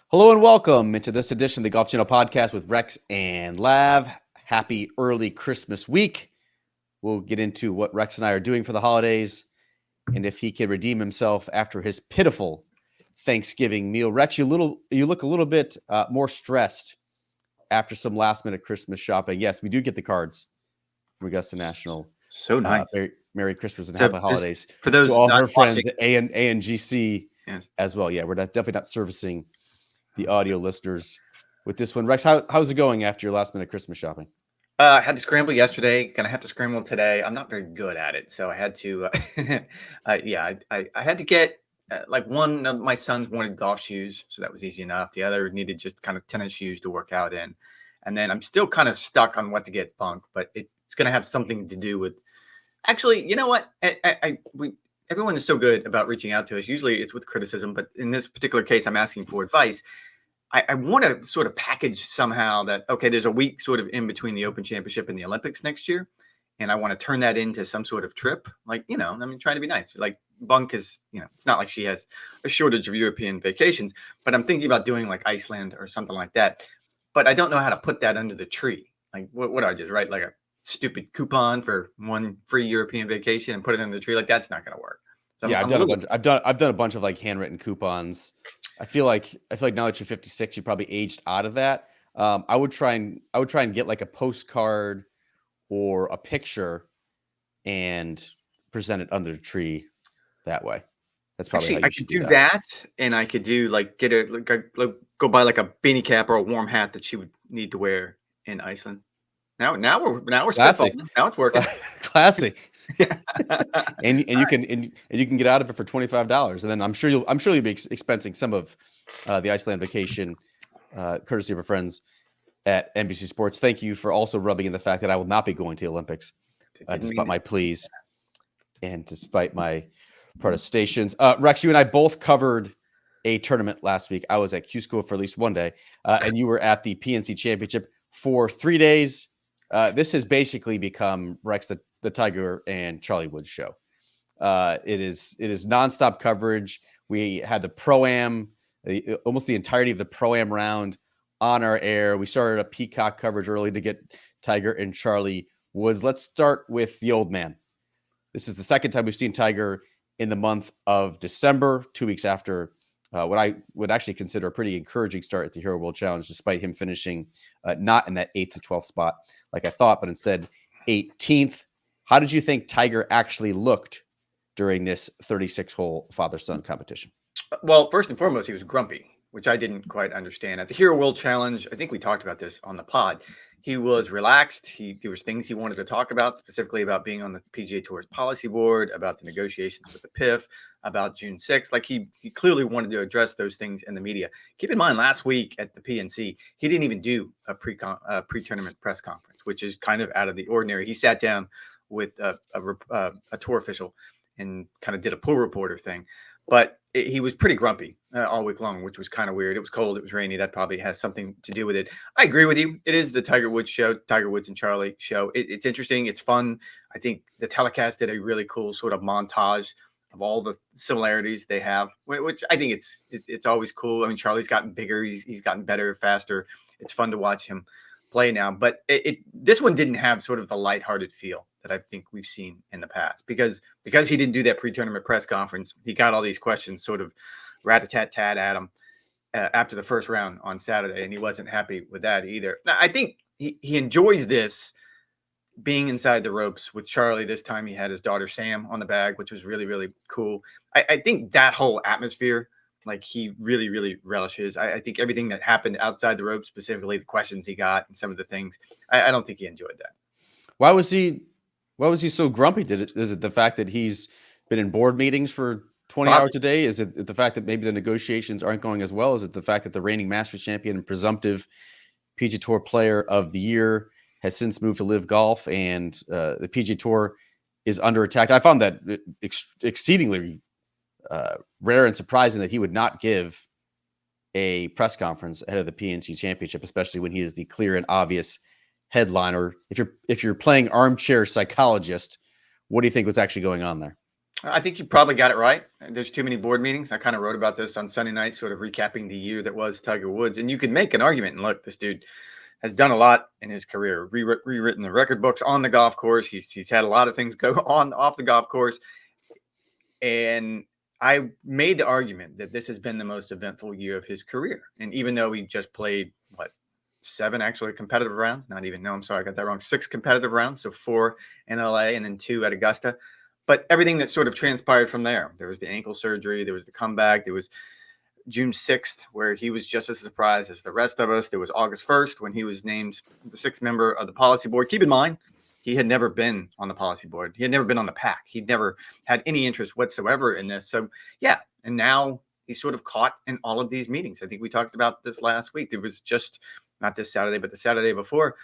Hello and welcome into this edition of the Golf Channel podcast with Rex and Lav. Happy early Christmas week. We'll get into what Rex and I are doing for the holidays and if he can redeem himself after his pitiful Thanksgiving meal. Rex, you look a little bit more stressed after some last minute Christmas shopping. Yes, we do get the cards from Augusta National. So nice. Merry Christmas and So happy holidays for those to all not her friends watching, at ANGC yes. as well. Yeah, we're definitely not servicing the audio listeners with this one. Rex, how's it going after your last minute Christmas shopping? I had to scramble yesterday. Gonna have to scramble today. I'm not very good at it, so I had to. I had to get like one of my sons wanted golf shoes, so that was easy enough. The other needed just kind of tennis shoes to work out in, and then I'm still kind of stuck on what to get Bunk, but it's gonna have something to do with. Actually, you know what? Everyone is so good about reaching out to us. Usually it's with criticism, but in this particular case, I'm asking for advice. I want to sort of package somehow that, okay, there's a week sort of in between the Open Championship and the Olympics next year. And I want to turn that into some sort of trip. Like, trying to be nice. Like Bunk is, it's not like she has a shortage of European vacations, but I'm thinking about doing like Iceland or something like that. But I don't know how to put that under the tree. Like, what do I just write like a stupid coupon for one free European vacation and put it under the tree? Like, that's not going to work. So yeah, I've done a bunch of like handwritten coupons. I feel like now that you're 56, you probably aged out of that. I would try and get like a postcard or a picture and present it under the tree that way. That's probably actually how I you should could do do that. that, and I could do like get go buy like a beanie cap or a warm hat that she would need to wear in Iceland. Now we're Classic. spitballing. Now it's working. Classic. and you can get out of it for $25, and then I'm sure you'll be expensing some of the Iceland vacation, courtesy of our friends at NBC Sports. Thank you for also rubbing in the fact that I will not be going to the Olympics, despite my pleas and despite my protestations. Rex, you and I both covered a tournament last week. I was at Q School for at least one day, and you were at the PNC Championship for 3 days. This has basically become, Rex, the Tiger and Charlie Woods show. It is nonstop coverage. We had the Pro-Am, almost the entirety of the Pro-Am round on our air. We started a Peacock coverage early to get Tiger and Charlie Woods. Let's start with the old man. This is the second time we've seen Tiger in the month of December, 2 weeks after what I would actually consider a pretty encouraging start at the Hero World Challenge, despite him finishing not in that 8th to 12th spot like I thought, but instead 18th. How did you think Tiger actually looked during this 36-hole father-son competition? Well, first and foremost, he was grumpy, which I didn't quite understand. At the Hero World Challenge, I think we talked about this on the pod. He was relaxed. There was things he wanted to talk about, specifically about being on the PGA Tour's policy board, about the negotiations with the PIF, about June 6th. Like he clearly wanted to address those things in the media. Keep in mind, last week at the PNC, he didn't even do a pre-tournament press conference, which is kind of out of the ordinary. He sat down with a tour official and kind of did a pool reporter thing. But he was pretty grumpy all week long, which was kind of weird. It was cold. It was rainy. That probably has something to do with it. I agree with you. It is the Tiger Woods show, Tiger Woods and Charlie show. It's interesting. It's fun. I think the telecast did a really cool sort of montage of all the similarities they have, which I think it's always cool. I mean, Charlie's gotten bigger. He's gotten better, faster. It's fun to watch him play now. But this one didn't have sort of the lighthearted feel that I think we've seen in the past because he didn't do that pre-tournament press conference. He got all these questions sort of rat-a-tat-tat at him after the first round on Saturday, and he wasn't happy with that either. Now, I think he enjoys this being inside the ropes with Charlie. This time he had his daughter Sam on the bag, which was really, really cool. I think that whole atmosphere, like he really, really relishes. I think everything that happened outside the ropes, specifically the questions he got and some of the things, I don't think he enjoyed that. Why was he so grumpy? Is it the fact that he's been in board meetings for 20 hours a day? Is it the fact that maybe the negotiations aren't going as well? Is it the fact that the reigning Masters champion and presumptive PGA Tour Player of the Year has since moved to Live Golf, and the PGA Tour is under attack? I found that exceedingly rare and surprising that he would not give a press conference ahead of the PNC Championship, especially when he is the clear and obvious headliner. If you're playing armchair psychologist, what do you think was actually going on there? I think you probably got it right. There's too many board meetings. I kind of wrote about this on Sunday night, sort of recapping the year that was Tiger Woods. And you could make an argument. And look, this dude has done a lot in his career, rewritten the record books on the golf course. He's had a lot of things go on off the golf course. And I made the argument that this has been the most eventful year of his career. And even though he just played, 7 actually competitive rounds, not even, no, I'm sorry, I got that wrong. 6 competitive rounds. So 4 in LA and then 2 at Augusta. But everything that sort of transpired from there was the ankle surgery, there was the comeback, there was June 6th, where he was just as surprised as the rest of us. There was August 1st when he was named the 6th member of the policy board. Keep in mind, he had never been on the policy board. He had never been on the PAC. He'd never had any interest whatsoever in this. So, yeah. And now he's sort of caught in all of these meetings. I think we talked about this last week. There was just not this Saturday, but the Saturday before,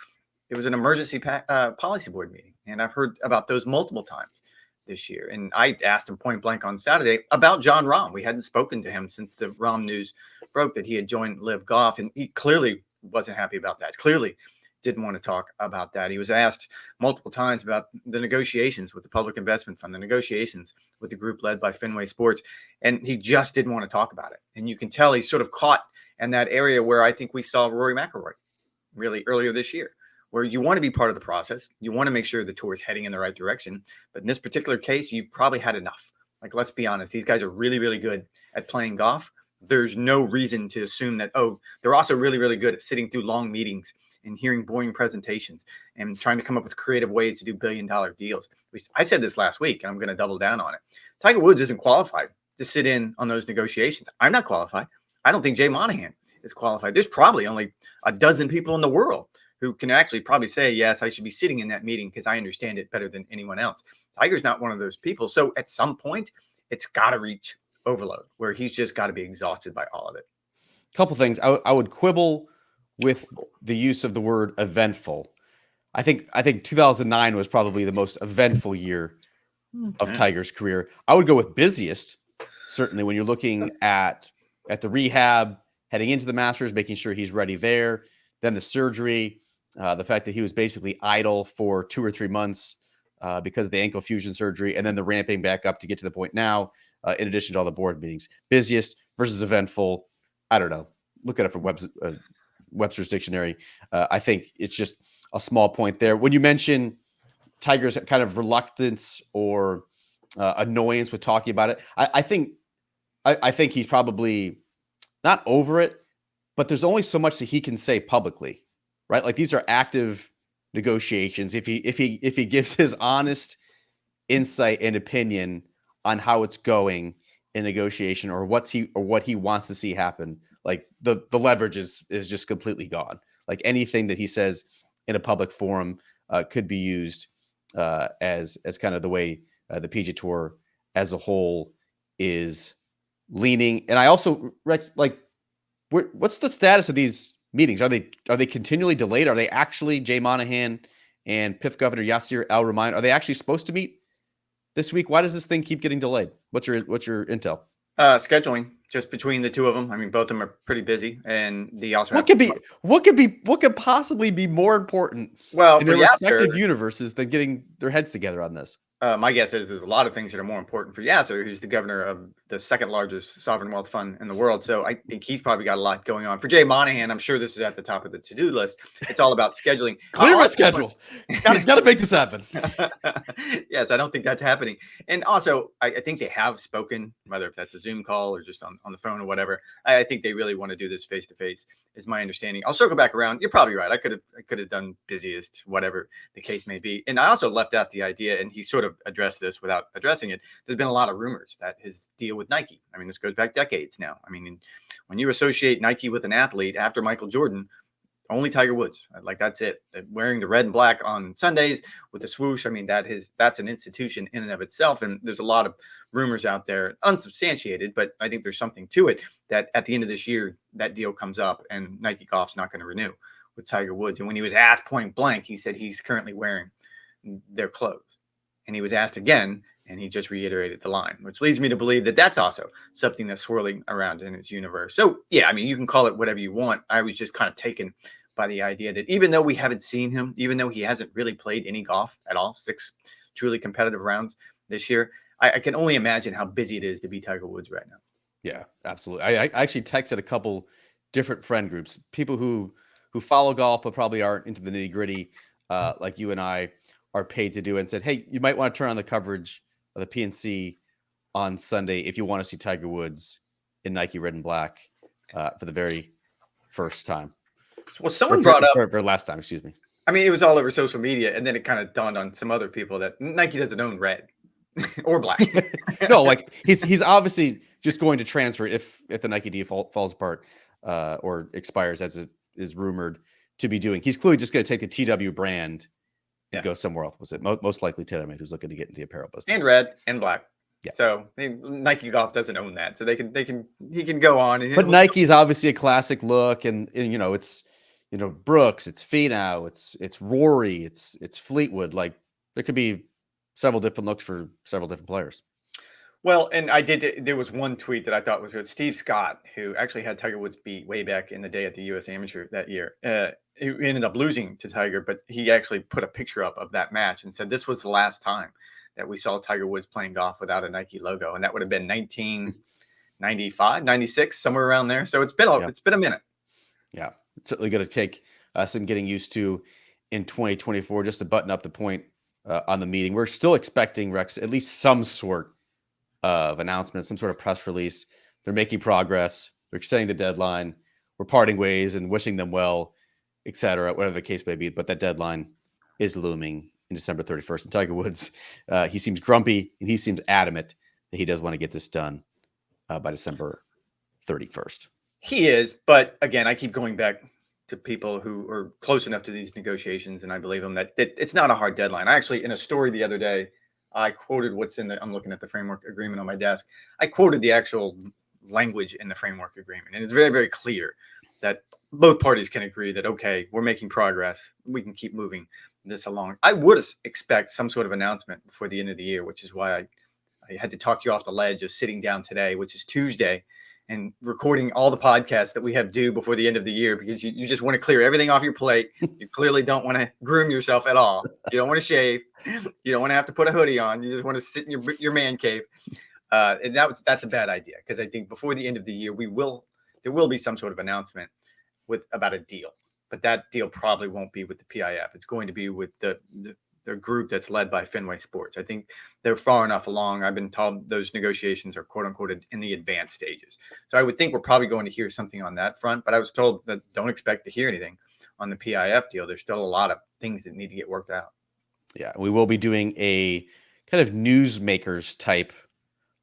it was an emergency policy board meeting. And I've heard about those multiple times this year. And I asked him point blank on Saturday about John Rahm. We hadn't spoken to him since the Rahm news broke that he had joined Live Golf. And he clearly wasn't happy about that. Clearly didn't want to talk about that. He was asked multiple times about the negotiations with the Public Investment Fund, the negotiations with the group led by Fenway Sports. And he just didn't want to talk about it. And you can tell he's sort of caught in that area where I think we saw Rory McIlroy really earlier this year, where you want to be part of the process. You want to make sure the tour is heading in the right direction. But in this particular case, you probably had enough. Like, let's be honest, these guys are really, really good at playing golf. There's no reason to assume that, they're also really, really good at sitting through long meetings and hearing boring presentations and trying to come up with creative ways to do billion-dollar deals. I said this last week, and I'm going to double down on it. Tiger Woods isn't qualified to sit in on those negotiations. I'm not qualified. I don't think Jay Monahan is qualified. There's probably only a dozen people in the world who can actually probably say, yes, I should be sitting in that meeting because I understand it better than anyone else. Tiger's not one of those people. So at some point, it's got to reach overload where he's just got to be exhausted by all of it. Couple things. I would quibble with the use of the word eventful. I think 2009 was probably the most eventful year of Tiger's career. I would go with busiest, certainly, when you're looking at the rehab, heading into the Masters, making sure he's ready there, then the surgery, the fact that he was basically idle for 2 or 3 months because of the ankle fusion surgery, and then the ramping back up to get to the point now, in addition to all the board meetings. Busiest versus eventful, I don't know. Look at it from Webster's Dictionary. I think it's just a small point there. When you mention Tiger's kind of reluctance or annoyance with talking about it, I think he's probably not over it, but there's only so much that he can say publicly, right? Like, these are active negotiations. If he gives his honest insight and opinion on how it's going in negotiation or what he wants to see happen, like the leverage is just completely gone. Like, anything that he says in a public forum could be used as kind of the way the PGA Tour as a whole is leaning. And I also, Rex, like, what's the status of these meetings? Are they continually delayed? Are they actually, Jay Monahan and PIF Governor Yasir Al-Rumayyan, are they actually supposed to meet this week? Why does this thing keep getting delayed? What's your intel? Scheduling, just between the two of them. I mean, both of them are pretty busy, and they also what could possibly be more important in their respective universes than getting their heads together on this? My guess is there's a lot of things that are more important for Yasser, who's the governor of the second largest sovereign wealth fund in the world. So I think he's probably got a lot going on. For Jay Monahan, I'm sure this is at the top of the to-do list. It's all about scheduling. Clear a schedule. Got to make this happen. Yes, I don't think that's happening. And also, I think they have spoken, whether if that's a Zoom call or just on the phone or whatever. I think they really want to do this face-to-face, is my understanding. I'll circle back around. You're probably right. I could have done busiest, whatever the case may be. And I also left out the idea, and he sort of addressed this without addressing it. There's been a lot of rumors that his deal with Nike, I mean, this goes back decades now. I mean, when you associate Nike with an athlete after Michael Jordan, only Tiger Woods, like, that's it. Wearing the red and black on Sundays with the swoosh, I mean, that's an institution in and of itself. And there's a lot of rumors out there, unsubstantiated, but I think there's something to it, that at the end of this year, that deal comes up and Nike Golf's not going to renew with Tiger Woods. And when he was asked point blank, he said he's currently wearing their clothes. And he was asked again, and he just reiterated the line, which leads me to believe that that's also something that's swirling around in his universe. So, yeah, I mean, you can call it whatever you want. I was just kind of taken by the idea that even though we haven't seen him, even though he hasn't really played any golf at all, 6 truly competitive rounds this year, I can only imagine how busy it is to be Tiger Woods right now. Yeah, absolutely. I actually texted a couple different friend groups, people who follow golf but probably aren't into the nitty gritty, like you and I are paid to do, and said, hey, you might want to turn on the coverage of the PNC on Sunday if you want to see Tiger Woods in Nike red and black for the very first time. Well, someone brought up for last time, excuse me. I mean, it was all over social media, and then it kind of dawned on some other people that Nike doesn't own red or black. No, like he's obviously just going to transfer if the Nike deal falls apart or expires, as it is rumored to be doing. He's clearly just going to take the TW brand and go somewhere else. Was it most likely TaylorMade who's looking to get into the apparel business? And red and black. Yeah. So Nike Golf doesn't own that, so he can go on. But Nike's obviously a classic look, and it's Brooks, it's Finau, it's Rory, it's Fleetwood. Like there could be several different looks for several different players. Well, and there was one tweet that I thought was good. Steve Scott, who actually had Tiger Woods beat way back in the day at the U.S. Amateur that year, he ended up losing to Tiger, but he actually put a picture up of that match and said this was the last time that we saw Tiger Woods playing golf without a Nike logo. And that would have been 1995, 96, somewhere around there. So it's been a minute. Yeah. It's certainly going to take some getting used to in 2024. Just to button up the point on the meeting, we're still expecting, Rex, at least some sort of announcement, some sort of press release. They're making progress. They're extending the deadline. We're parting ways and wishing them well, et cetera, whatever the case may be. But that deadline is looming in December 31st. And Tiger Woods, he seems grumpy and he seems adamant that he does want to get this done by December 31st. He is, but again, I keep going back to people who are close enough to these negotiations, and I believe them that it's not a hard deadline. I actually, in a story the other day, I quoted what's in I'm looking at the framework agreement on my desk. I quoted the actual language in the framework agreement, and it's very, very clear that both parties can agree that, okay, we're making progress. We can keep moving this along. I would expect some sort of announcement before the end of the year, which is why I had to talk you off the ledge of sitting down today, which is Tuesday, and recording all the podcasts that we have due before the end of the year, because you just want to clear everything off your plate. You clearly don't want to groom yourself at all. You don't want to shave. You don't want to have to put a hoodie on. You just want to sit in your man cave. And that's a bad idea, because I think before the end of the year, there will be some sort of announcement about a deal. But that deal probably won't be with the PIF. It's going to be with the group that's led by Fenway Sports. I think they're far enough along. I've been told those negotiations are quote unquote in the advanced stages. So I would think we're probably going to hear something on that front, but I was told that don't expect to hear anything on the PIF deal. There's still a lot of things that need to get worked out. Yeah, we will be doing a kind of newsmakers type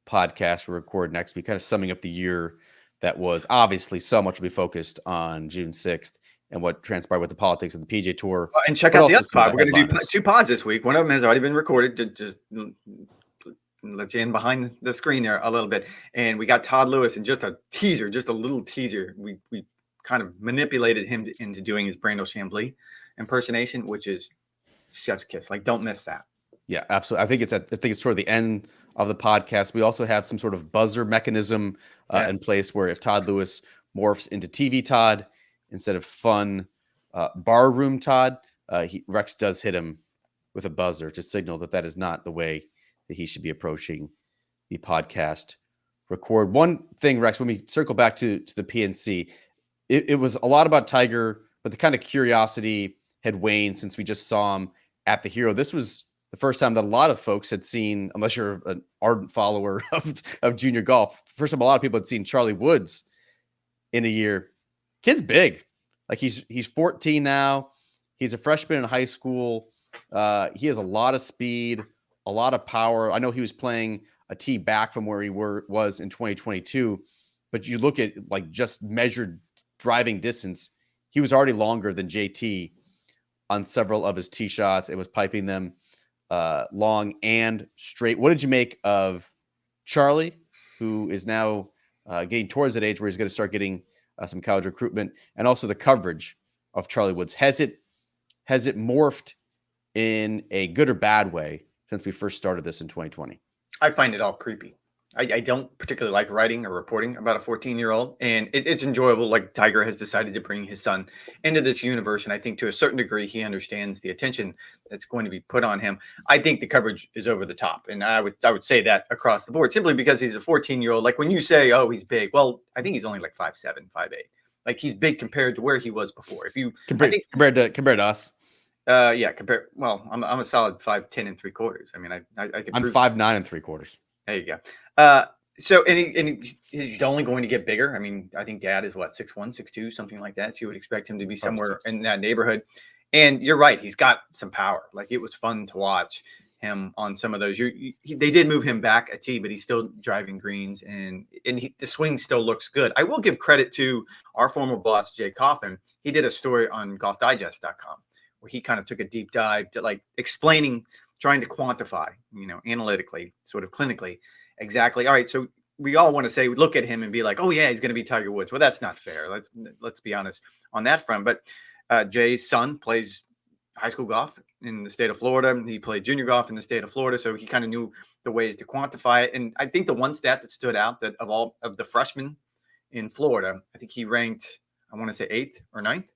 podcast we record next week, kind of summing up the year that was. Obviously, so much will be focused on June 6th and what transpired with the politics of the PGA Tour. And check out the other pod. We're going to do 2 pods this week. One of them has already been recorded. To just let you in behind the screen there a little bit. And we got Todd Lewis, and just a little teaser. We kind of manipulated him into doing his Brando Chambly impersonation, which is chef's kiss. Like, don't miss that. Yeah, absolutely. I think it's toward the end of the podcast. We also have some sort of buzzer mechanism in place where if Todd Lewis morphs into TV Todd instead of fun barroom Todd, Rex does hit him with a buzzer to signal that is not the way that he should be approaching the podcast record. One thing, Rex, when we circle back to the PNC, it was a lot about Tiger, but the kind of curiosity had waned since we just saw him at the Hero. This was the first time that a lot of folks had seen, unless you're an ardent follower of junior golf, first time a lot of people had seen Charlie Woods in a year. Kid's big. Like he's 14 now. He's a freshman in high school. He has a lot of speed, a lot of power. I know he was playing a tee back from where he was in 2022, but you look at like just measured driving distance, he was already longer than JT on several of his tee shots. It was piping them long and straight. What did you make of Charlie, who is now getting towards that age where he's going to start getting some college recruitment, and also the coverage of Charlie Woods? Has it morphed in a good or bad way since we first started this in 2020? I find it all creepy. I don't particularly like writing or reporting about a 14-year-old, and it's enjoyable. Like Tiger has decided to bring his son into this universe, and I think to a certain degree he understands the attention that's going to be put on him. I think the coverage is over the top, and I would say that across the board, simply because he's a 14-year-old. Like when you say, "Oh, he's big," well, I think he's only like 5'7", 5'8". Like he's big compared to where he was before. If you, I think, compared to us. yeah, compare. Well, I'm a solid 5'10" and 3/4. I mean, I could. I'm prove 5'9" and 3/4. There you go. So he's only going to get bigger. I mean, I think Dad is what, 6'1", 6'2", something like that. So you would expect him to be Probably somewhere six. in that neighborhood. And you're right, he's got some power. Like it was fun to watch him on some of those. They did move him back a tee, but he's still driving greens, and the swing still looks good. I will give credit to our former boss, Jay Coffin. He did a story on golfdigest.com where he kind of took a deep dive to like explaining, trying to quantify, analytically, sort of clinically, exactly. All right, so we all want to say, look at him and be like, oh yeah, he's going to be Tiger Woods. Well, that's not fair. Let's be honest on that front. But Jay's son plays high school golf in the state of Florida. He played junior golf in the state of Florida, so he kind of knew the ways to quantify it. And I think the one stat that stood out, that of all of the freshmen in Florida, I think he ranked, I want to say 8th or 9th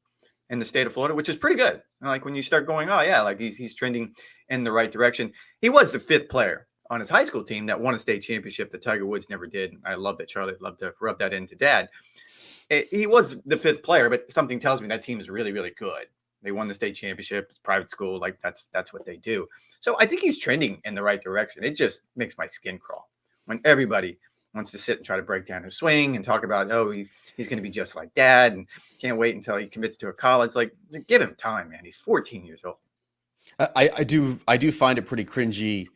in the state of Florida, which is pretty good. Like when you start going, oh yeah, like he's trending in the right direction. He was the 5th player on his high school team that won a state championship that Tiger Woods never did. I love that. Charlie, I'd love to rub that into Dad. He was the 5th player, but something tells me that team is really, really good. They won the state championship, private school, like that's what they do. So I think he's trending in the right direction. It just makes my skin crawl when everybody wants to sit and try to break down his swing and talk about, oh, he's going to be just like Dad and can't wait until he commits to a college. Like, give him time, man. He's 14 years old. I do find it pretty cringy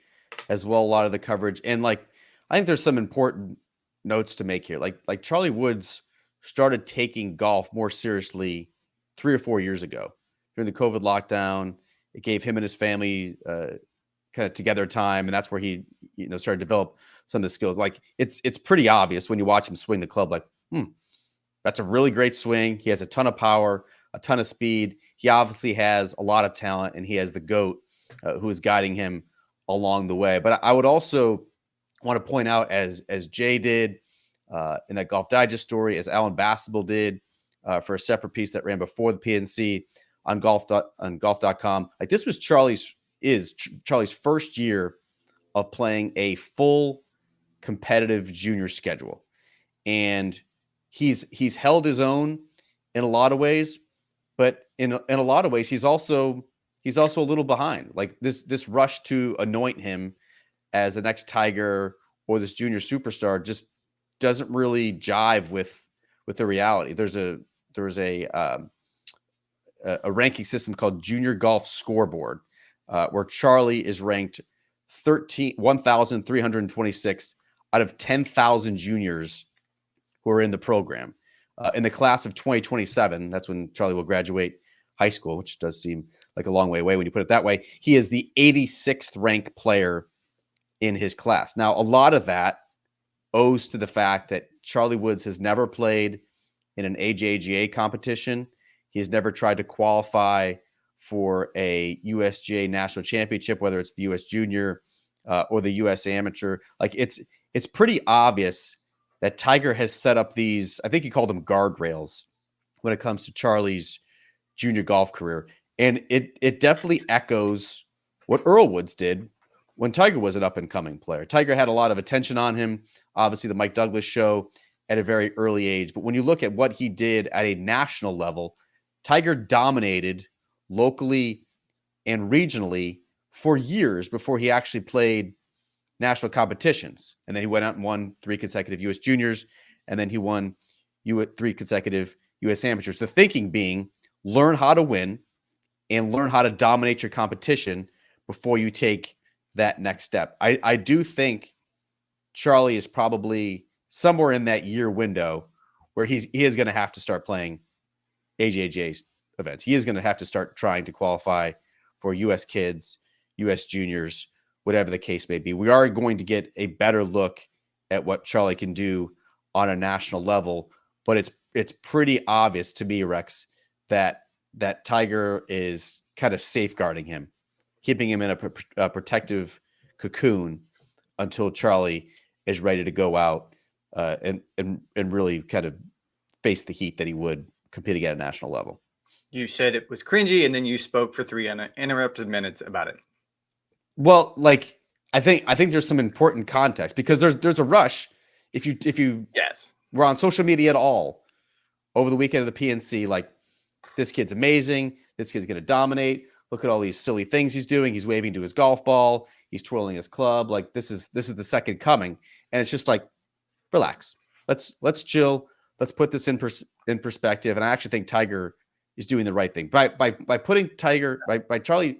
as well, a lot of the coverage. And like, I think there's some important notes to make here. Like Charlie Woods started taking golf more seriously 3 or 4 years ago during the COVID lockdown. It gave him and his family kind of together time, and that's where he started to develop some of the skills. Like it's pretty obvious when you watch him swing the club, like, that's a really great swing. He has a ton of power, a ton of speed. He obviously has a lot of talent, and he has the GOAT who is guiding him along the way. But I would also want to point out, as Jay did in that Golf Digest story, as Alan Bastable did for a separate piece that ran before the PNC on golf.com. Like this was Charlie's first year of playing a full competitive junior schedule, and he's held his own in a lot of ways, but in a lot of ways he's also a little behind. Like this rush to anoint him as the next Tiger or this junior superstar just doesn't really jive with the reality. There was a ranking system called Junior Golf Scoreboard, where Charlie is ranked 1,326 out of 10,000 juniors who are in the program. In the class of 2027, that's when Charlie will graduate high school, which does seem like a long way away when you put it that way. He is the 86th ranked player in his class. Now, a lot of that owes to the fact that Charlie Woods has never played in an AJGA competition. He has never tried to qualify for a USGA national championship, whether it's the US Junior or the US Amateur. Like it's pretty obvious that Tiger has set up these, I think he called them guardrails, when it comes to Charlie's junior golf career. And it definitely echoes what Earl Woods did when Tiger was an up-and-coming player. Tiger had a lot of attention on him, obviously the Mike Douglas show at a very early age. But when you look at what he did at a national level, Tiger dominated locally and regionally for years before he actually played national competitions. And then he went out and won 3 consecutive US Juniors, and then he won 3 consecutive US Amateurs. The thinking being, learn how to win and learn how to dominate your competition before you take that next step. I do think Charlie is probably somewhere in that year window where he is going to have to start playing AJJ events. He is going to have to start trying to qualify for US Kids, US Juniors, whatever the case may be. We are going to get a better look at what Charlie can do on a national level, but it's pretty obvious to me, Rex, that Tiger is kind of safeguarding him, keeping him in a protective cocoon until Charlie is ready to go out and really kind of face the heat that he would competing at a national level. You said it was cringy, and then you spoke for 3 uninterrupted minutes about it. Well, like I think there's some important context because there's a rush. If you Yes, were on social media at all over the weekend of the PNC, like this kid's amazing, this kid's going to dominate. Look at all these silly things he's doing. He's waving to his golf ball. He's twirling his club. Like this is the second coming, and it's just like, relax. Let's chill. Let's put this in perspective. And I actually think Tiger is doing the right thing by putting Tiger by Charlie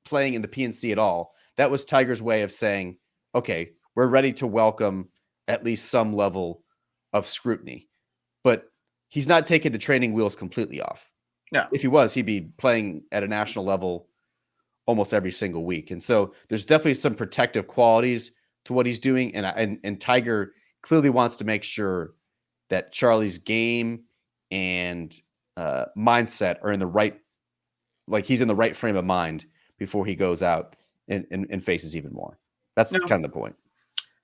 playing in the PNC at all. That was Tiger's way of saying, okay, we're ready to welcome at least some level of scrutiny, but he's not taking the training wheels completely off. no. If he was, he'd be playing at a national level almost every single week. And so there's definitely some protective qualities to what he's doing. And Tiger clearly wants to make sure that Charlie's game and mindset are in the right, like he's in the right frame of mind before he goes out and faces even more. That's kind of the point.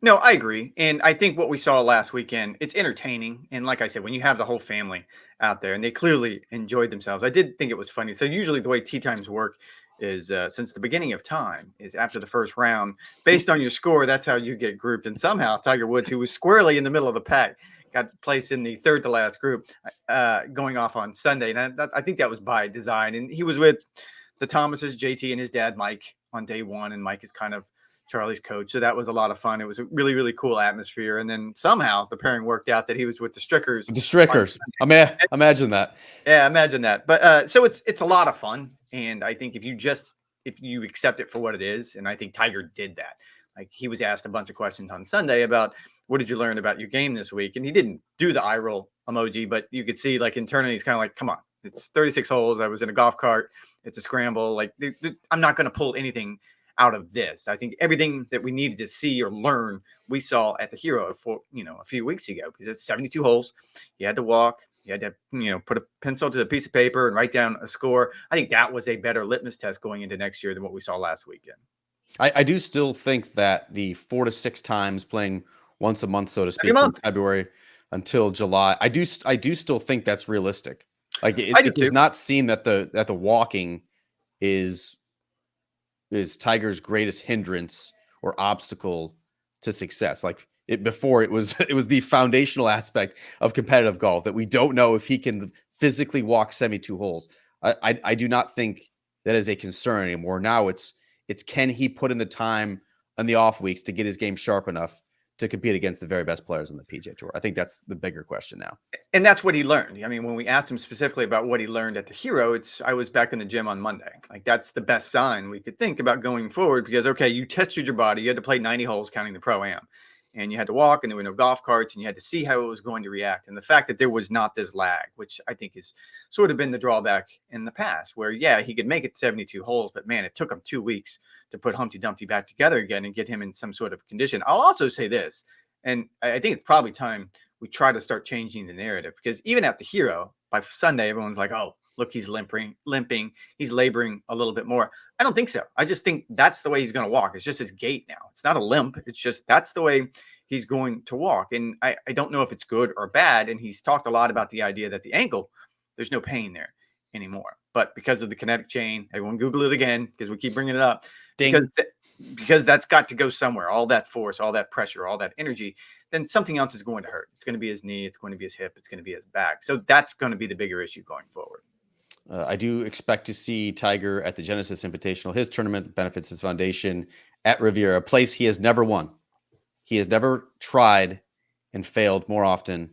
No, I agree. And I think what we saw last weekend, it's entertaining. And like I said, when you have the whole family out there and they clearly enjoyed themselves, I did think it was funny. So usually the way tee times work is since the beginning of time is after the first round, based on your score, that's how you get grouped. And somehow Tiger Woods, who was squarely in the middle of the pack, got placed in the third to last group going off on Sunday. And I think that was by design. And he was with the Thomases, JT and his dad, Mike, on day one. And Mike is kind of Charlie's coach. So that was a lot of fun. It was a really, really cool atmosphere. And then somehow the pairing worked out that he was with the Strickers. The Strickers. Imagine that. Yeah, imagine that. But so it's a lot of fun. And I think if you accept it for what it is, and I think Tiger did that. Like he was asked a bunch of questions on Sunday about what did you learn about your game this week? And he didn't do the eye roll emoji, but you could see like internally he's kind of like, come on, it's 36 holes. I was in a golf cart. It's a scramble. Like I'm not going to pull anything out of this. I think everything that we needed to see or learn, we saw at the Hero for, a few weeks ago, because it's 72 holes. You had to walk, you had to, put a pencil to a piece of paper and write down a score. I think that was a better litmus test going into next year than what we saw last weekend. I do still think that the 4 to 6 times playing once a month, so to speak, from February until July, I do still think that's realistic. Like it does not seem that the walking is Tiger's greatest hindrance or obstacle to success. Like before it was the foundational aspect of competitive golf that we don't know if he can physically walk 72 holes. I do not think that is a concern anymore. Now it's can he put in the time on the off weeks to get his game sharp enough to compete against the very best players on the PGA Tour? I think that's the bigger question now. And that's what he learned. I mean, when we asked him specifically about what he learned at the Hero, I was back in the gym on Monday. Like that's the best sign we could think about going forward, because, okay, you tested your body. You had to play 90 holes counting the Pro-Am, and you had to walk, and there were no golf carts, and you had to see how it was going to react. And the fact that there was not this lag, which I think has sort of been the drawback in the past, where, yeah, he could make it 72 holes, but man, it took him 2 weeks to put Humpty Dumpty back together again and get him in some sort of condition. I'll also say this, and I think it's probably time we try to start changing the narrative, because even at the Hero, by Sunday, everyone's like, oh, look, he's limping, he's laboring a little bit more. I don't think so. I just think that's the way he's going to walk. It's just his gait now. It's not a limp. It's just that's the way he's going to walk. And I don't know if it's good or bad. And he's talked a lot about the idea that the ankle, there's no pain there anymore. But because of the kinetic chain, everyone Google it again because we keep bringing it up. Ding. Because that's got to go somewhere. All that force, all that pressure, all that energy, then something else is going to hurt. It's going to be his knee. It's going to be his hip. It's going to be his back. So that's going to be the bigger issue going forward. I do expect to see Tiger at the Genesis Invitational, his tournament that benefits his foundation at Riviera, a place he has never won. He has never tried and failed more often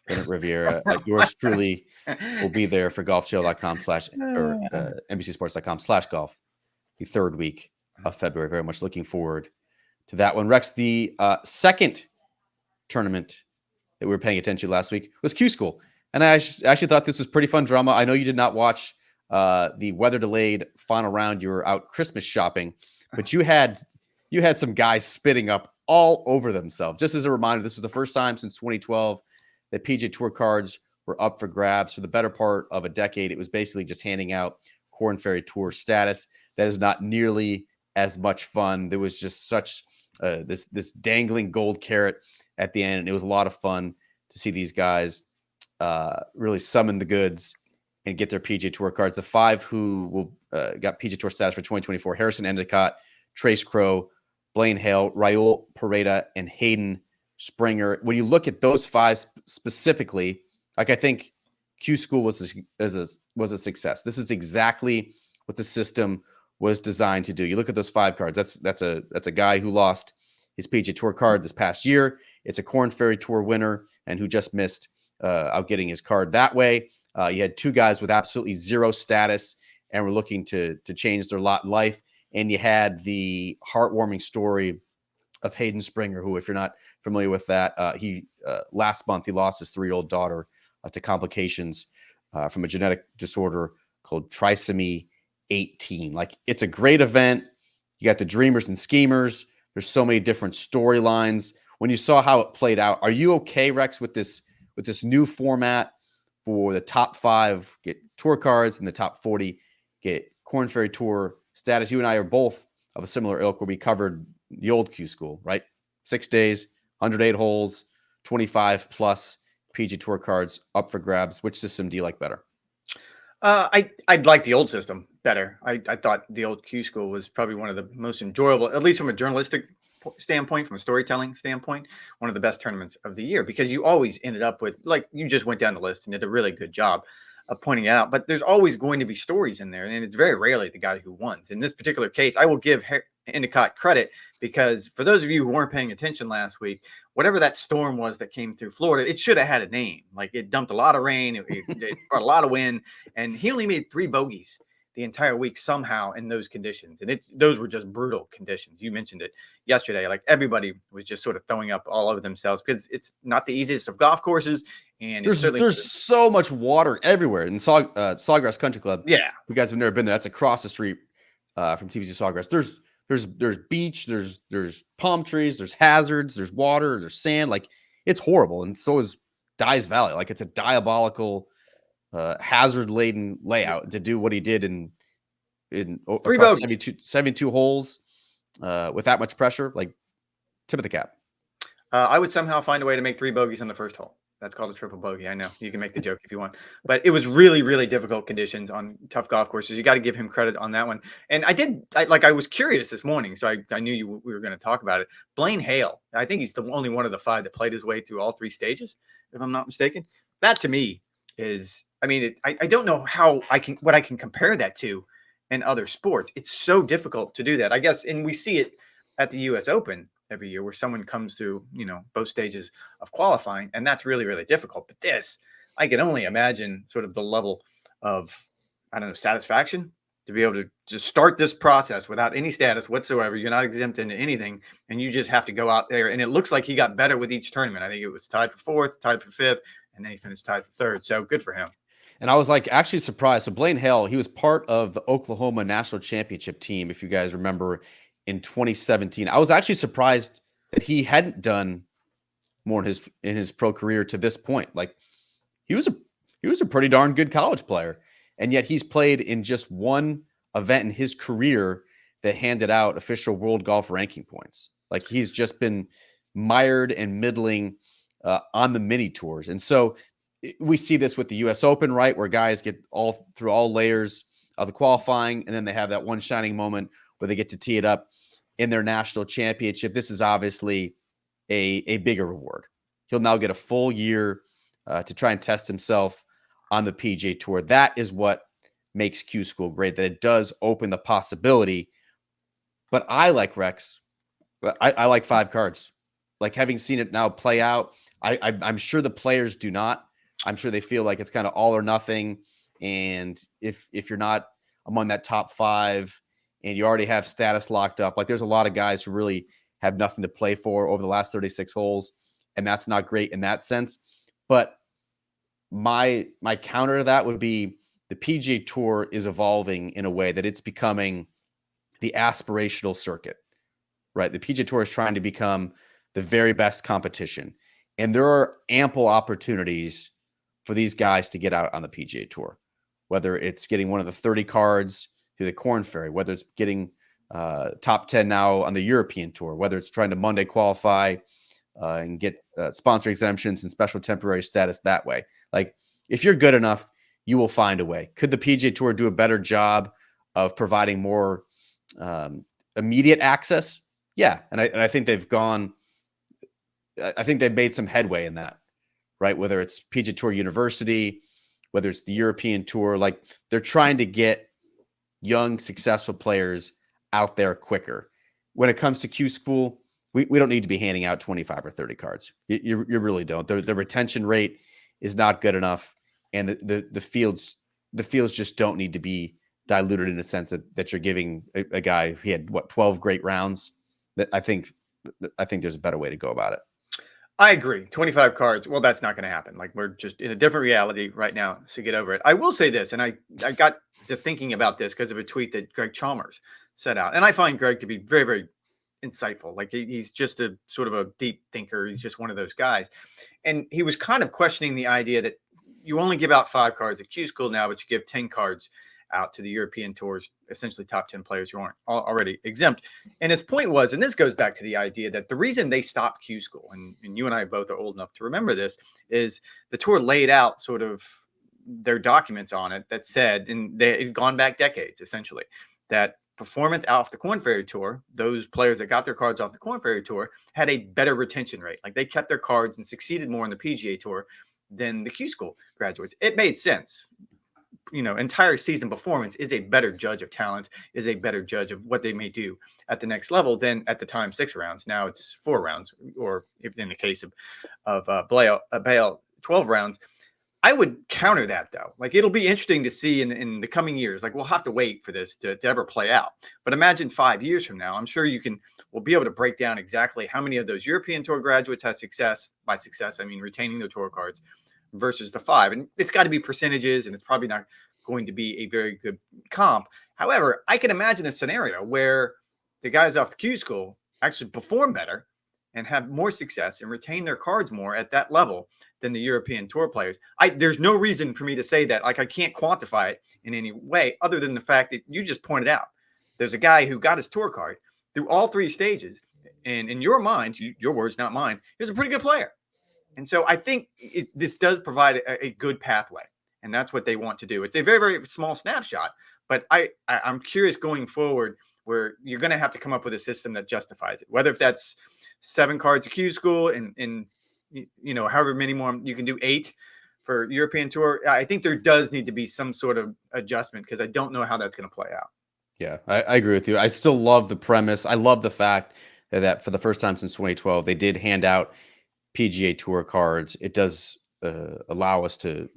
than at Riviera. Yours truly will be there for golfchannel.com or NBCsports.com/golf the third week of February. Very much looking forward to that one. Rex, the second tournament that we were paying attention to last week was Q School. And I actually thought this was pretty fun drama. I know you did not watch the weather-delayed final round. You were out Christmas shopping, but you had some guys spitting up all over themselves. Just as a reminder, this was the first time since 2012 that PGA Tour cards were up for grabs. For the better part of a decade, it was basically just handing out Korn Ferry Tour status. That is not nearly as much fun. There was just such this dangling gold carrot at the end. And it was a lot of fun to see these guys really summon the goods and get their PGA Tour cards. The 5 who will got PGA Tour status for 2024: Harrison Endicott, Trace Crow, Blaine Hale, Raul Pareda, and Hayden Springer. When you look at those 5 specifically, like, I think Q School was a success. This is exactly what the system was designed to do. You look at those 5 cards. That's a guy who lost his PGA Tour card this past year. It's a Korn Ferry Tour winner and who just missed out getting his card that way. You had 2 guys with absolutely zero status and were looking to change their lot in life. And you had the heartwarming story of Hayden Springer, who, if you're not familiar with that, he last month he lost his 3-year-old daughter to complications from a genetic disorder called trisomy 18. Like, it's a great event. You got the dreamers and schemers. There's so many different storylines. When you saw how it played out, are you okay, Rex, with this new format for the top 5 get tour cards and the top 40 get Korn Ferry Tour status? You and I are both of a similar ilk, where we covered the old Q School, right? 6 days, 108 holes, 25 plus PGA Tour cards up for grabs. Which system do you like better? I'd like the old system better. I thought the old Q School was probably one of the most enjoyable, at least from a journalistic standpoint, from a storytelling standpoint, one of the best tournaments of the year, because you always ended up with, like, you just went down the list and did a really good job of pointing it out, but there's always going to be stories in there, and it's very rarely the guy who wins. In this particular case, I will give Endicott credit, because for those of you who weren't paying attention last week, whatever that storm was that came through Florida, it should have had a name. Like, it dumped a lot of rain, it brought a lot of wind, and he only made 3 bogeys the entire week somehow in those conditions. And those were just brutal conditions. You mentioned it yesterday. Like, everybody was just sort of throwing up all over themselves, because it's not the easiest of golf courses. And there's so much water everywhere in Sawgrass Country Club. Yeah. You guys have never been there. That's across the street from TPC Sawgrass. There's beach, there's palm trees, there's hazards, there's water, there's sand. Like, it's horrible. And so is Dyes Valley. Like, it's a diabolical hazard laden layout to do what he did in 72 holes with that much pressure. Like, tip of the cap. I would somehow find a way to make 3 bogeys on the first hole. That's called a triple bogey. I know you can make the joke if you want, but it was really, really difficult conditions on tough golf courses. You got to give him credit on that one. And I was curious this morning, so I knew we were going to talk about it. Blaine Hil, I think he's the only one of the 5 that played his way through all 3 stages, if I'm not mistaken. That, to me, is, I mean, I don't know what I can compare that to in other sports. It's so difficult to do that, I guess. And we see it at the US Open every year, where someone comes through, both stages of qualifying, and that's really, really difficult. But this, I can only imagine sort of the level of, I don't know, satisfaction to be able to just start this process without any status whatsoever. You're not exempt into anything, and you just have to go out there. And it looks like he got better with each tournament. I think it was tied for 4th, tied for 5th, and then he finished tied for 3rd. So good for him. And I was actually surprised. So Blaine Hil, he was part of the Oklahoma National Championship team, if you guys remember, in 2017. I was actually surprised that he hadn't done more in his pro career to this point. Like, he was a pretty darn good college player, and yet he's played in just one event in his career that handed out official world golf ranking points. Like, he's just been mired and middling on the mini tours. And so we see this with the US Open, right, where guys get through all layers of the qualifying, and then they have that one shining moment where they get to tee it up in their national championship. This is obviously a bigger reward. He'll now get a full year to try and test himself on the PGA Tour. That is what makes Q School great, that it does open the possibility. But I like Rex. I like 5 cards. Like, having seen it now play out, I'm sure the players do not. I'm sure they feel like it's kind of all or nothing. And if you're not among that top 5 and you already have status locked up, like, there's a lot of guys who really have nothing to play for over the last 36 holes. And that's not great in that sense. But my counter to that would be the PGA Tour is evolving in a way that it's becoming the aspirational circuit, right? The PGA Tour is trying to become the very best competition. And there are ample opportunities for these guys to get out on the PGA Tour, whether it's getting one of the 30 cards through the Korn Ferry, whether it's getting top 10 now on the European tour, whether it's trying to Monday qualify and get sponsor exemptions and special temporary status that way. Like, if you're good enough, you will find a way. Could the PGA Tour do a better job of providing more immediate access? Yeah. And I think they've gone, I think they've made some headway in that, right? Whether it's PGA Tour University, whether it's the European Tour, like, they're trying to get young, successful players out there quicker. When it comes to Q School, we don't need to be handing out 25 or 30 cards. You really don't. The retention rate is not good enough, and the fields just don't need to be diluted in a sense that you're giving a guy who had 12 great rounds. That I think there's a better way to go about it. I agree. 25 cards. Well, that's not going to happen. Like, we're just in a different reality right now. So get over it. I will say this, and I got to thinking about this because of a tweet that Greg Chalmers set out. And I find Greg to be very, very insightful. Like, he's just a sort of a deep thinker. He's just one of those guys. And he was kind of questioning the idea that you only give out 5 cards at Q School now, but you give 10 cards out to the European tours, essentially top 10 players who aren't already exempt. And his point was, and this goes back to the idea that the reason they stopped Q School, and you and I both are old enough to remember this, is the tour laid out sort of their documents on it that said, and they had gone back decades essentially, that performance off the Korn Ferry Tour, those players that got their cards off the Korn Ferry Tour had a better retention rate. Like, they kept their cards and succeeded more on the PGA Tour than the Q School graduates. It made sense. You know, entire season performance is a better judge of talent, is a better judge of what they may do at the next level than at the time 6 rounds. Now it's 4 rounds, or if in the case of Bale, 12 rounds. I would counter that, though. Like, it'll be interesting to see in the coming years. Like, we'll have to wait for this to ever play out. But imagine 5 years from now, I'm sure we'll be able to break down exactly how many of those European Tour graduates had success. By success, I mean retaining their tour cards versus the 5. And it's got to be percentages, and it's probably not going to be a very good comp. However, I can imagine a scenario where the guys off the Q School actually perform better and have more success and retain their cards more at that level than the European Tour players. There's no reason for me to say that. Like, I can't quantify it in any way other than the fact that you just pointed out. There's a guy who got his tour card through all 3 stages. And in your mind, your words, not mine, he was a pretty good player. And so I think this does provide a good pathway. And that's what they want to do. It's a very, very small snapshot. But I'm curious going forward, where you're going to have to come up with a system that justifies it. Whether if that's 7 cards at Q School and you know, however many more you can do, 8 for European Tour. I think there does need to be some sort of adjustment, because I don't know how that's going to play out. Yeah, I agree with you. I still love the premise. I love the fact that for the first time since 2012, they did hand out PGA Tour cards. It does allow us to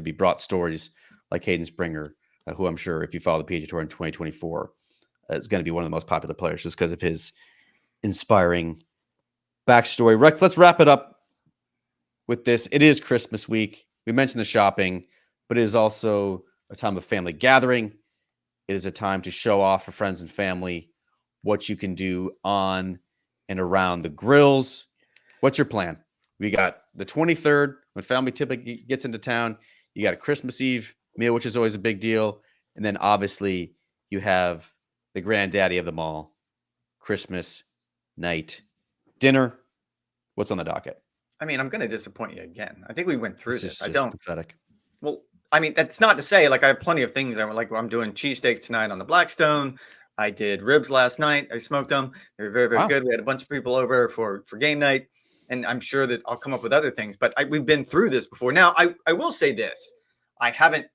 be brought stories like Hayden Springer, who I'm sure if you follow the PGA Tour in 2024, is going to be one of the most popular players just because of his inspiring backstory. Rex, let's wrap it up with this. It is Christmas week. We mentioned the shopping, but it is also a time of family gathering. It is a time to show off for friends and family what you can do on and around the grills. What's your plan? We got the 23rd, when family typically gets into town. You got a Christmas Eve meal, which is always a big deal. And then obviously you have the granddaddy of them all, Christmas night dinner. What's on the docket? I mean, I'm going to disappoint you again. I think we went through this. I don't. Pathetic. Well, I mean, that's not to say, like, I have plenty of things. I'm doing cheesesteaks tonight on the Blackstone. I did ribs last night. I smoked them. They were very, very good. We had a bunch of people over for game night, and I'm sure that I'll come up with other things. But we've been through this before. Now, I will say this. I haven't.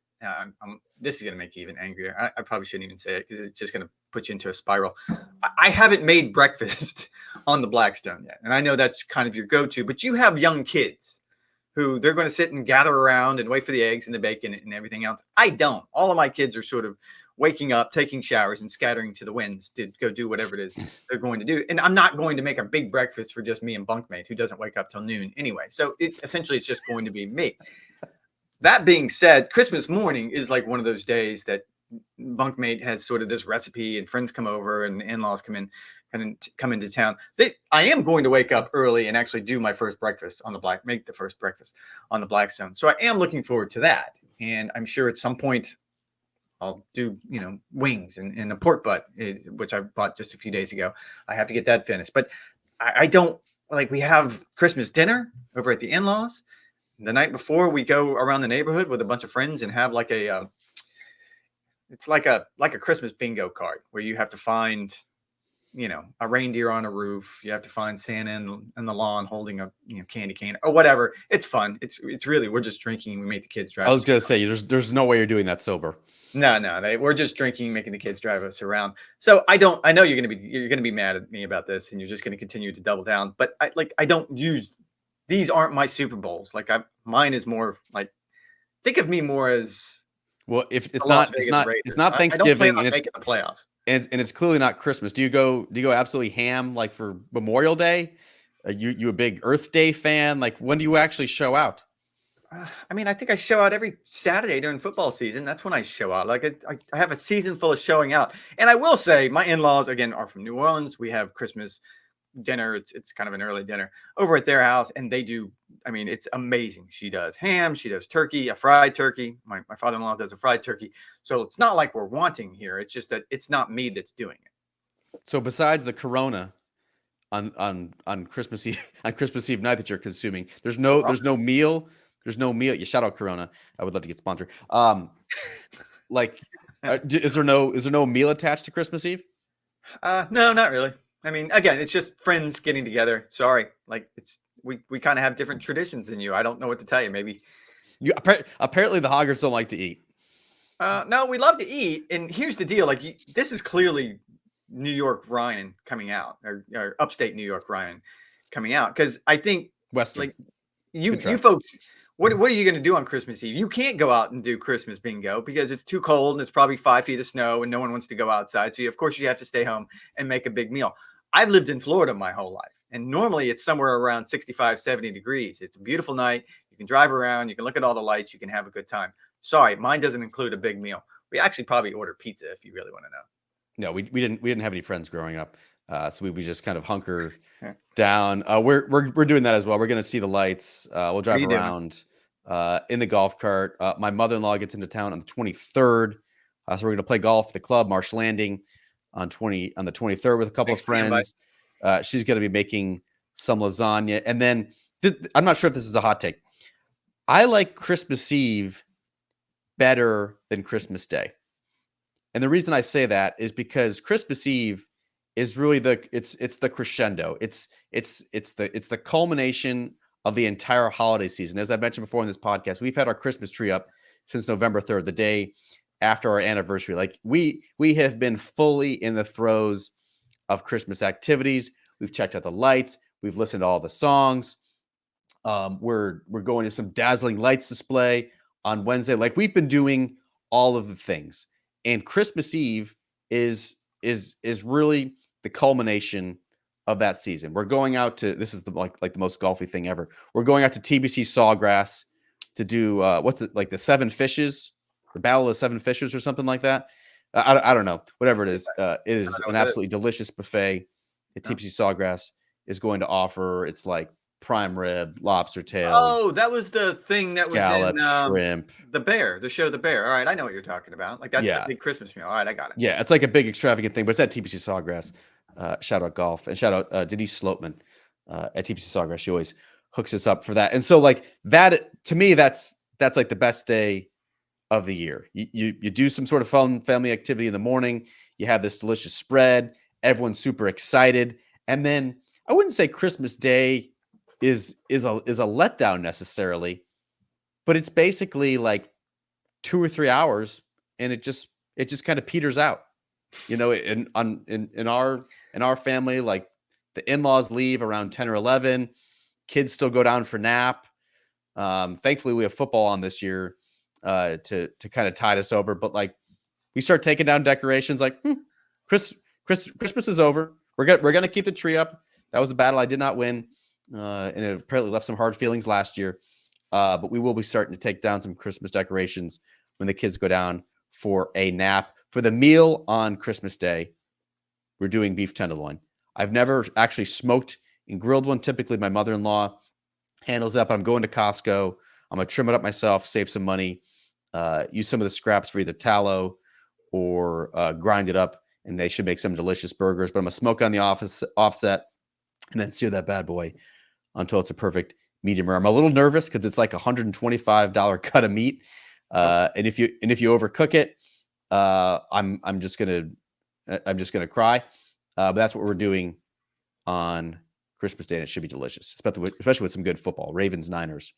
This is going to make you even angrier. I probably shouldn't even say it, because it's just going to put you into a spiral. I haven't made breakfast on the Blackstone yet. And I know that's kind of your go-to, but you have young kids who they're going to sit and gather around and wait for the eggs and the bacon and everything else. I don't. All of my kids are sort of waking up, taking showers, and scattering to the winds to go do whatever it is they're going to do. And I'm not going to make a big breakfast for just me and bunkmate, who doesn't wake up till noon anyway. So essentially it's just going to be me. That being said, Christmas morning is like one of those days that bunkmate has sort of this recipe, and friends come over and in-laws come into town. I am going to wake up early and actually do my first breakfast on make the first breakfast on the Blackstone. So I am looking forward to that. And I'm sure at some point I'll do, wings and the pork butt, which I bought just a few days ago. I have to get that finished. But I don't like, we have Christmas dinner over at the in-laws. The night before, we go around the neighborhood with a bunch of friends and have like it's like a Christmas bingo card where you have to find, a reindeer on a roof. You have to find Santa in the lawn holding a candy cane or whatever. It's fun. It's really, we're just drinking. We make the kids drive. I was gonna say there's no way you're doing that sober. No, we're just drinking, making the kids drive us around. So I know you're gonna be mad at me about this, and you're just gonna continue to double down. But I don't use, these aren't my Super Bowls. Like mine is more like, think of me more as, well, if it's the Las not, it's Vegas not, Raiders. it's not I don't Thanksgiving, plan on and it's making the playoffs. and it's clearly not Christmas. Do you go absolutely ham like for Memorial Day? Are you a big Earth Day fan? Like, when do you actually show out? I mean, I think I show out every Saturday during football season. That's when I show out. Like I have a season full of showing out. And I will say, my in-laws again are from New Orleans. We have Christmas dinner. It's kind of an early dinner over at their house, and they do. I mean, it's amazing. She does ham. She does turkey, a fried turkey. My father-in-law does a fried turkey. So it's not like we're wanting here. It's just that it's not me that's doing it. So besides the Corona on Christmas Eve night that you're consuming, there's no meal. There's no meal. You shout out Corona. I would love to get sponsored. Like, is there no meal attached to Christmas Eve? No, not really. I mean, again, it's just friends getting together. Sorry, like we kind of have different traditions than you. I don't know what to tell you. Maybe apparently the Hoggarts don't like to eat. No, we love to eat. And here's the deal: like, this is clearly New York Ryan coming out, or upstate New York Ryan coming out, because I think Western. Like you folks. What are you going to do on Christmas Eve? You can't go out and do Christmas bingo because it's too cold and it's probably 5 feet of snow and no one wants to go outside. So of course you have to stay home and make a big meal. I've lived in Florida my whole life, and normally it's somewhere around 65, 70 degrees. It's a beautiful night. You can drive around. You can look at all the lights. You can have a good time. Sorry, mine doesn't include a big meal. We actually probably order pizza if you really want to know. No, we didn't have any friends growing up. So we just kind of hunker down. We're doing that as well. We're going to see the lights. We'll drive around in the golf cart. My mother-in-law gets into town on the 23rd. So we're going to play golf at the club, Marsh Landing, on the 23rd with a couple of friends. She's going to be making some lasagna. And then I'm not sure if this is a hot take. I like Christmas Eve better than Christmas Day. And the reason I say that is because Christmas Eve is really it's the crescendo. It's the culmination of the entire holiday season. As I mentioned before in this podcast, we've had our Christmas tree up since November 3rd, the day after our anniversary. Like we have been fully in the throes of Christmas activities. We've checked out the lights. We've listened to all the songs. We're going to some dazzling lights display on Wednesday. Like, we've been doing all of the things, and Christmas Eve is really the culmination of that season. We're going out to, this is the most golfy thing ever. We're going out to TBC Sawgrass to do what's it, like the Seven Fishes, the Battle of the Seven Fishes or something like that. I don't know, whatever it is. It is an absolutely delicious buffet that TBC Sawgrass is going to offer. It's like prime rib, lobster tails. Oh, that was the thing that scallop, was in shrimp. the show The Bear. All right, I know what you're talking about. Like, that's the big Christmas meal. All right, I got it. Yeah, it's like a big extravagant thing, but it's at TBC Sawgrass. Shout out golf, and shout out Denise Sloatman at TBC Sawgrass. She always hooks us up for that. And so, like, that, to me, that's like the best day of the year. You do some sort of fun family activity in the morning. You have this delicious spread. Everyone's super excited. And then I wouldn't say Christmas Day is a letdown necessarily, but it's basically like 2 or 3 hours, and it just kind of peters out. You know, in our family, like, the in-laws leave around 10 or 11. Kids still go down for nap. Thankfully, we have football on this year to kind of tide us over. But, like, we start taking down decorations. Like, Christmas is over. We're gonna keep the tree up. That was a battle I did not win, and it apparently left some hard feelings last year. But we will be starting to take down some Christmas decorations when the kids go down for a nap. For the meal on Christmas Day, we're doing beef tenderloin. I've never actually smoked and grilled one. Typically, my mother-in-law handles that, but I'm going to Costco. I'm going to trim it up myself, save some money, use some of the scraps for either tallow or grind it up, and they should make some delicious burgers. But I'm going to smoke on the offset and then sear that bad boy until it's a perfect medium rare. I'm a little nervous because it's like $125 cut of meat. And if you overcook it, I'm just gonna cry. But that's what we're doing on Christmas Day, and it should be delicious, especially with some good football. Ravens, Niners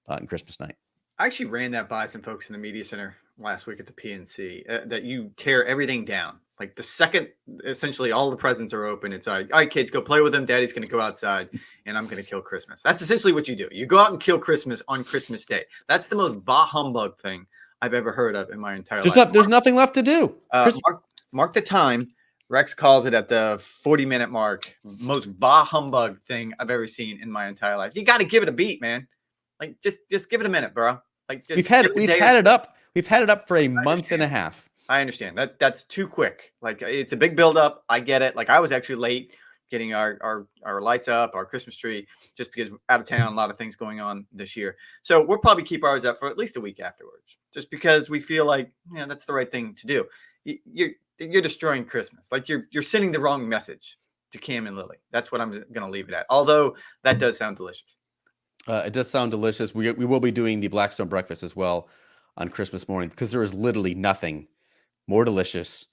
on Christmas night. I actually ran that by some folks in the media center last week at the PNC, that you tear everything down. Like the second, essentially, all the presents are open. It's all right, kids, go play with them. Daddy's going to go outside, and I'm going to kill Christmas. That's essentially what you do. You go out and kill Christmas on Christmas Day. That's the most bah humbug thing I've ever heard of in my entire life. There's nothing left to do. Mark the time. Rex calls it at the 40-minute mark. Most bah humbug thing I've ever seen in my entire life. You got to give it a beat, man. Like just give it a minute, bro. Like we've had it up for a month and a half. I understand that's too quick. Like it's a big buildup. I get it. Like I was actually late getting our lights up, our Christmas tree, just because we're out of town, a lot of things going on this year. So we'll probably keep ours up for at least a week afterwards, just because we feel like that's the right thing to do. You're destroying Christmas. Like you're sending the wrong message to Cam and Lily. That's what I'm going to leave it at. Although that does sound delicious. It does sound delicious. We will be doing the Blackstone breakfast as well on Christmas morning, because there is literally nothing more delicious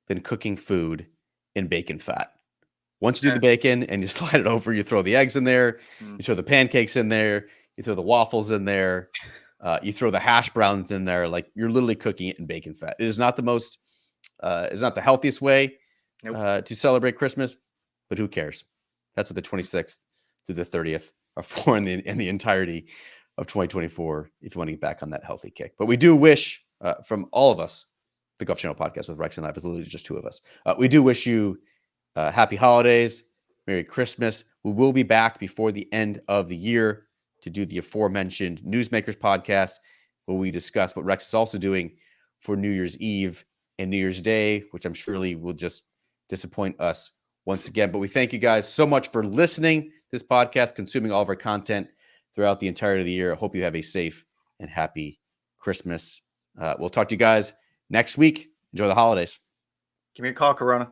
than cooking food in bacon fat. Once you do the bacon and you slide it over, you throw the eggs in there, you throw the pancakes in there, you throw the waffles in there, you throw the hash browns in there. Like you're literally cooking it in bacon fat. It is not the most, it's not the healthiest way to celebrate Christmas, but who cares? That's what the 26th through the 30th are for in the entirety of 2024, if you want to get back on that healthy kick. But we do wish, from all of us, the Golf Channel podcast with Rex and Lav is literally just two of us. We do wish you happy holidays, Merry Christmas. We will be back before the end of the year to do the aforementioned Newsmakers podcast, where we discuss what Rex is also doing for New Year's Eve and New Year's Day, which I'm surely will just disappoint us once again. But we thank you guys so much for listening to this podcast, consuming all of our content throughout the entirety of the year. I hope you have a safe and happy Christmas. We'll talk to you guys next week. Enjoy the holidays. Give me a call, Corona.